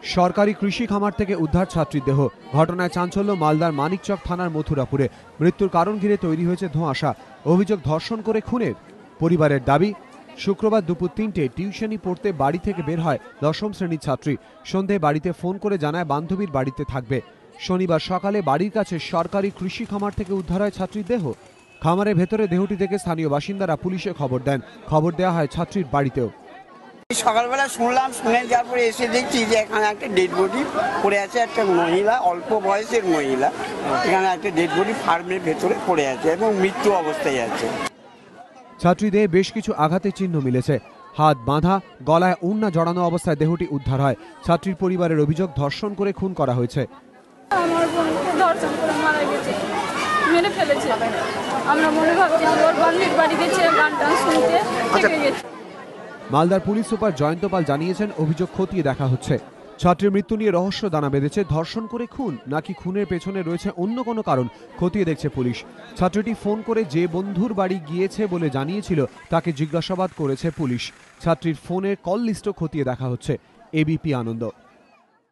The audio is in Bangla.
সরকারি কৃষি খামার থেকে উদ্ধার ছাত্রীর দেহ। ঘটনায় চাঞ্চল্য মালদার মানিকচক থানার মথুরাপুরে। মৃত্যুর কারণ ঘিরে তৈরি হয়েছে ধোঁয়াশা। অভিযোগ ধর্ষণ করে খুনের। পরিবারের দাবি, শুক্রবার দুপুর ৩টায় টিউশনি পড়তে বাড়ি থেকে বের হয় ১০ম শ্রেণীর ছাত্রী। সন্ধ্যায় বাড়িতে ফোন করে জানায় বান্ধবীর বাড়িতে থাকবে। শনিবার সকালে বাড়ির কাছে সরকারি কৃষি খামার থেকে উদ্ধার হয় ছাত্রীর দেহ। খামারের ভেতরে দেহটি দেখে স্থানীয় বাসিন্দারা পুলিশে খবর দেন। খবর দেওয়া হয় ছাত্রীর বাড়িতেও। সকালবেলা শুনলাম, শুনে যাওয়ার পরে এসে দেখছি যে এখানে একটা ডেড বডি পড়ে আছে। একটা মহিলা, অল্প বয়সের মহিলা, এখানে একটা ডেড বডি ফার্মের ভেতরে পড়ে আছে এবং মৃত্যু অবস্থায় আছে। ছাত্রী দেহে বেশ কিছু আঘাতের চিহ্ন মিলেছে। হাত বাঁধা, গলায় ওড়না জড়ানো অবস্থায় দেহটি উদ্ধার হয়। ছাত্রীর পরিবারের অভিযোগ ধর্ষণ করে খুন করা হয়েছে। আমার বোনকে ধর্ষণ করে মারা গেছে, মেরে ফেলেছে। আমরা মনে ভাবছি ওর বান্ধবীর বাড়ি গেছে, গান টান শুনতে থেকে গেছে। মালদার পুলিশ সুপার জয়ন্ত পাল জানিয়েছেন, অভিযোগ খতিয়ে দেখা হচ্ছে। ছাত্রীর মৃত্যু নিয়ে রহস্য দানা বেঁধেছে। ধর্ষণ করে খুন নাকি খুনের পেছনে রয়েছে অন্য কোনো কারণ, খতিয়ে দেখছে পুলিশ। ছাত্রীটি ফোন করে যে বন্ধুর বাড়ি গিয়েছে বলে জানিয়েছিল তাকে জিজ্ঞাসাবাদ করেছে পুলিশ। ছাত্রীর ফোনের কল লিস্টও খতিয়ে দেখা হচ্ছে। এবিপি আনন্দ।